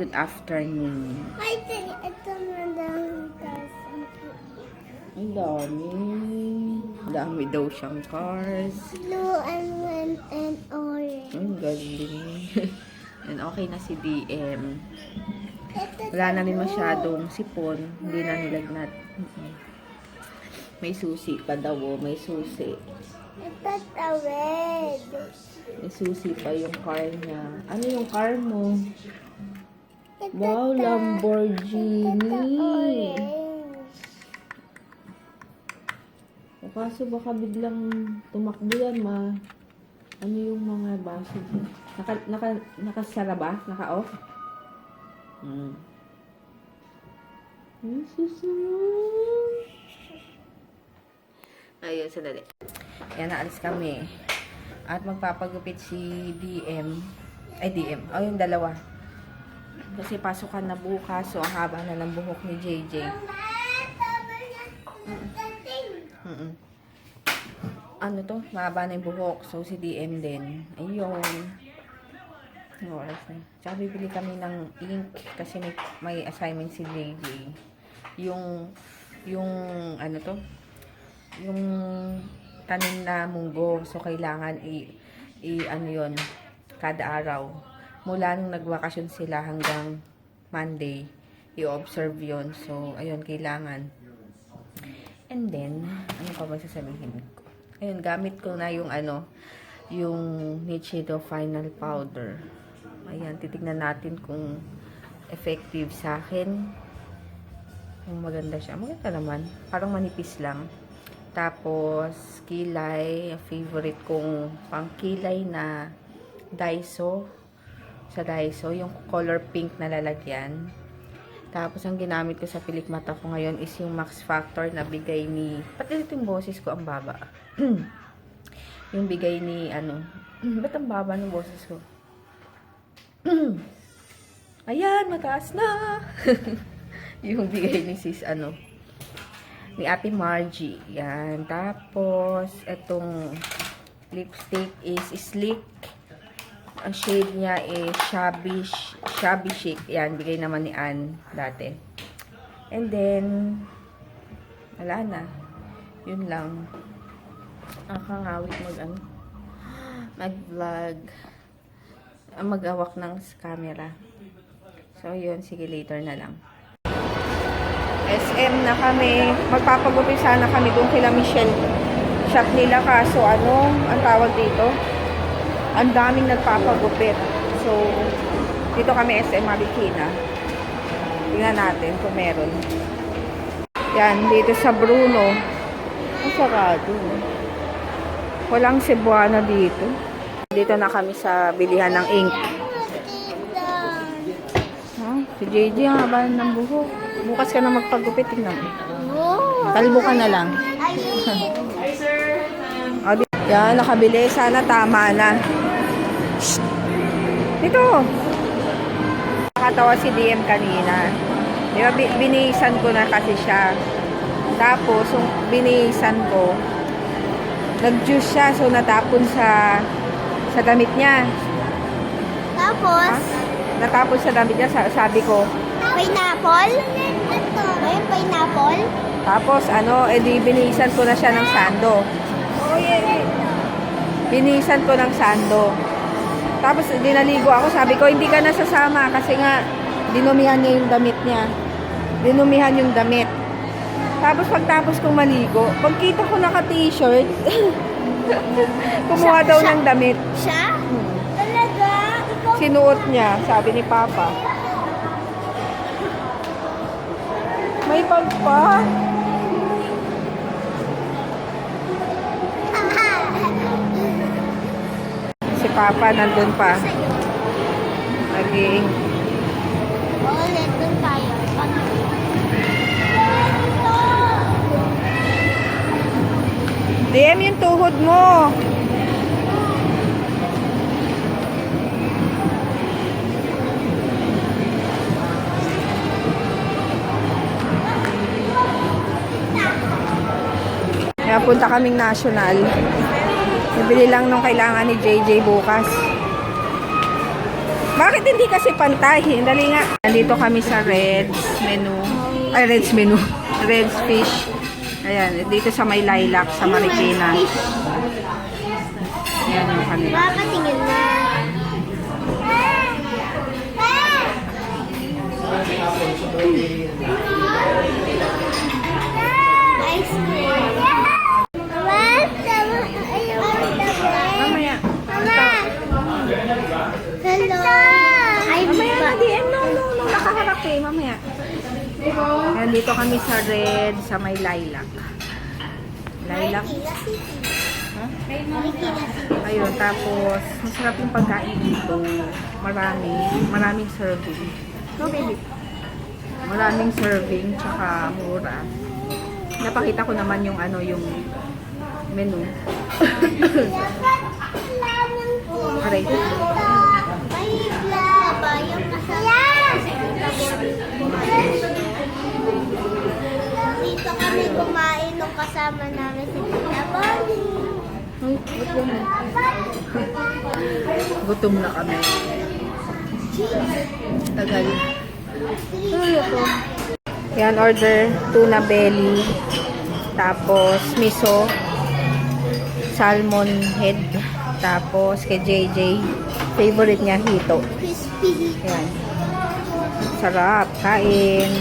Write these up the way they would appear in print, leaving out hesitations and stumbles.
Good afternoon. I think ito na lang Ang dami. Dami daw siyang cars. blue and red and orange. Ang galing. And okay na si DM. Ito Wala na rin masyadong sipon. Hindi na nilagnat. May susi pa daw. May susi. ito red. May susi pa yung car niya. Ano yung car mo? Ito Wow, ito Lamborghini. orange. O kaso baka biglang tumakbo yan, ma. Ano yung mga baso dyan? Nakasara ba? Naka-off? Ay, susunod. Ayun, sandali. Yan, naalis kami. At magpapagupit si DM. Ay, DM. O, yung dalawa. Kasi pasukan na bukas. So, ang haba na ng buhok ni JJ. Ano to? Mahaba na yung buhok. So, si DM din. Ayun. Ang oras na. Tsaka bibili kami ng ink. Kasi may assignment si JJ. Yung, ano to? Yung tanim na munggo. So, kailangan ano yun, kada araw. Mula nung nagbakasyon sila hanggang Monday, i-observe yun. So, ayun, kailangan. And then, ano pa ba sasabihin ko? Ayun, gamit ko na yung yung Nichido Final Powder. Ayan, titignan natin kung effective sa akin. Kung maganda siya. Maganda naman. Parang manipis lang. Tapos, kilay. Favorite kong pang kilay na Daiso. Sa Daiso. Yung color pink na lalagyan. Tapos, ang ginamit ko sa pilik mata ko ngayon is yung Max Factor na bigay ni... Pati dito yung boses ko, ang baba. Yung bigay ni, ba't ang baba ng boses ko? Ayan, mataas na! Yung bigay ni sis, ni Ate Margie. Yan. Tapos, itong lipstick is Sleek. Ang shade niya is Shabby Chic. Yan, bigay naman ni Ann dati. And then, wala na. Yun lang. Nakakangawit mag-vlog. Mag-awak ng camera. So, yun. Sige, later na lang. SM na kami. Magpapagupit sana kami doon kila Michelle. Shop nila kaso ang tawag dito? Ang daming nagpapagupit. So, dito kami SM Marikina. Tingnan natin kung meron. Yan, dito sa Bruno. Ang sarado. Walang Cebuana dito. Dito na kami sa bilihan ng ink. Si JJ ang haba ng buhok. Bukas ka na magpagupit. Tingnan mo. Kalbo ka na lang. Hi, sir. Yan, nakabili. Sana tama na. Dito. Nakatawa si DM kanina. Di ba, binihisan ko na kasi siya. Tapos, yung binihisan ko, nag-juice siya. So, natapon sa damit niya. Tapos, Natapon sa damit niya. Sabi ko, pineapple? Ito. Ayun, pineapple? tapos, edi binihisan ko na siya ng sando. Binihisan ko ng sando. Tapos, dinaligo ako. Sabi ko, hindi ka nasasama kasi nga, dinumihan niya yung damit niya. Dinumihan yung damit. Tapos, pagtapos kong maligo, pagkita ko naka-t-shirt, kumuha daw ng damit. Siya? Talaga? Ikaw? Sinuot niya, sabi ni Papa. May bag pa. Si Papa nandun pa. Naging Ulit dun tayo. DM yung tuhod mo. Kaya punta kaming national. Nabili lang nung kailangan ni JJ bukas. Bakit hindi kasi pantay? Dali nga. Nandito kami sa Red's menu. Ay, Red's menu. Red's fish. Ayan, dito sa may lilac, sa Marikina. Ayan yung kanila. Papatingin na. Ice cream. Mama, ayaw mo Mamaya. Mama! Hello! Ay, Mamaya na, di. No. Nakaharap eh. Mamaya. Ayan, dito kami sa Red, sa may lilac. Lilac. Ha? Ayun, tapos, masarap yung pagkain dito. Maraming serving. No, baby? Maraming serving, tsaka mura. Napakita ko naman yung ano, yung menu. Aray. Dito kami kumain nung kasama namin si Tita Bonnie. Ay, gutom na. Gutom na kami. Tagal. Ay, ako. Yan, order tuna belly. Tapos, miso. Salmon head. Tapos, kay JJ. Favorite niya, hito. Crispy. Yan. Sarap. Kain.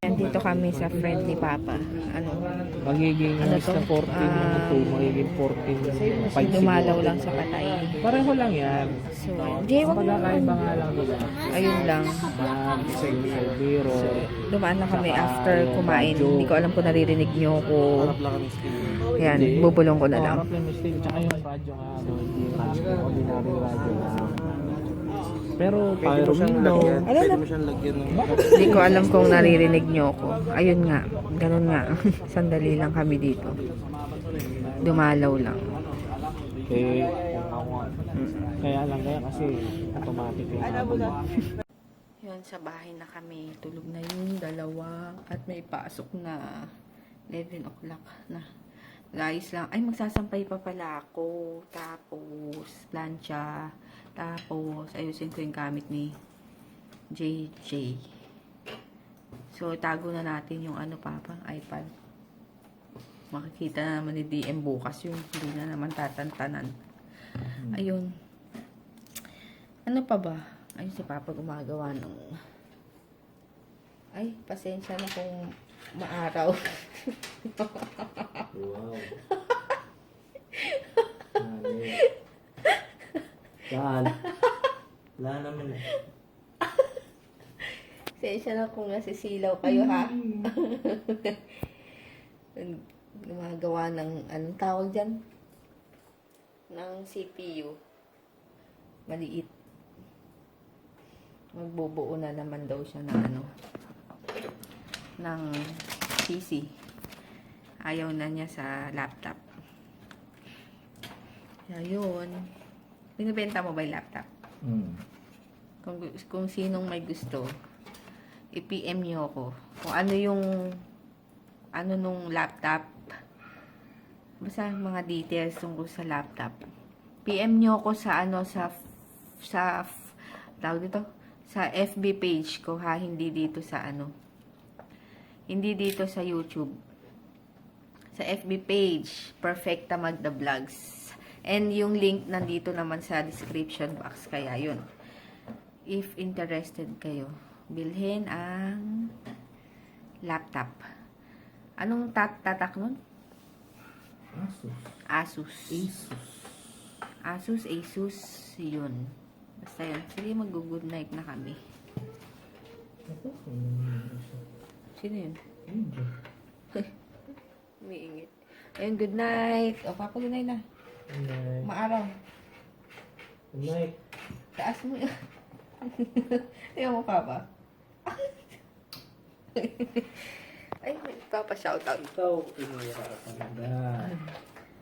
Yan, dito kami sa friend ni Papa. Ano? Magiging Ano is to? na 14, ano to, magiging 14, 5 Dumalaw lang sa patay. Pareho lang yan. So, Jay, wag Ang mo. pagkakaiba nga lang diba? Ayun lang. Mag, isa yung biro. Dumaan na kami Saka after yung kumain. radyo. Hindi ko alam kung naririnig nyo ko. Harap lang kami still. Yan, bubulong ko na lang. Harap lang yung still. Tsaka yung radyo nga, ano, hindi yung radyo, ordinary radyo lang. Pero pyro window. Ano na? Hindi ko alam kung naririnig nyo ko. Ayun nga. Ganun nga. Sandali lang kami dito. Dumalaw lang. Eh, kaya lang kaya kasi automatic yung Yun, sa bahay na kami. Tulog na yung dalawa. At may pasok na 11 o'clock na. Guys lang. Ay, magsasampay pa pala ako. Tapos, plancha. Tapos, ayusin ko yung gamit ni JJ. So, tago na natin yung ano, Papa, iPad. Makikita na naman ni DM bukas yung hindi na naman tatantanan. Ayun. Ano pa ba? Ayun si Papa gumagawa ng... Ay, pasensya na kung maaraw. wow. Saan? Wala naman eh. Pasensya na kung nasisilaw kayo, ha? Gumagawa ng, anong tawag dyan? Ng CPU. Maliit. Magbubuo na naman daw siya ng ano, ng PC. Ayaw na niya sa laptop. Ayun. Binibenta mo ba yung laptop? Kung sinong may gusto, i-PM niyo ako. Kung ano yung ano nung laptop, basta mga details tungkol sa laptop. PM niyo ako sa ano, sa tawag dito, sa FB page ko, ha, hindi dito sa ano, hindi dito sa YouTube. Sa FB page, Perfecta Magda Vlogs. And yung link nandito naman sa description box. Kaya yun. If interested kayo, bilhin ang laptop. Anong tatak nun? Asus. Asus. Yun. Basta yun. Sige, mag-good night na kami. Sino yun? Umiingit. Ayun, good night. O, Papa, good night na. Good night. Maaraw. Good night. Taas mo yun. Ayaw mo, Papa. Ay, Papa, shoutout. Ikaw, pinira ka na.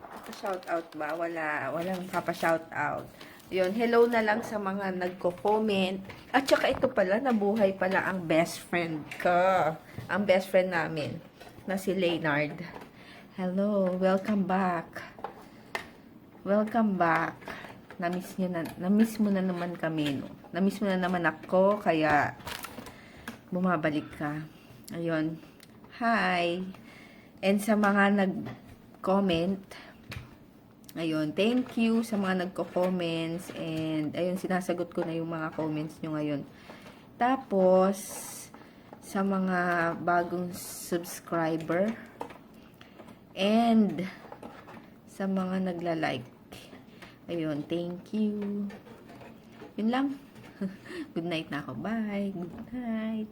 Papa, shoutout ba? Walang Papa, shoutout. Yun, hello na lang sa mga nagko-comment. At saka ito pala, nabuhay pala ang best friend ko. Ang best friend namin, na si Leonard. Hello, welcome back. Welcome back. na-miss mo na naman kami, no? Na-miss mo na naman ako, kaya bumabalik ka. Ayun. Hi! And sa mga nag-comment, ayun, thank you sa mga nagko-comments, and ayun, sinasagot ko na yung mga comments nyo ngayon. Tapos, sa mga bagong subscriber, and sa mga nagla-like, ayun, thank you. Yun lang. Good night na ako. Bye. Good night.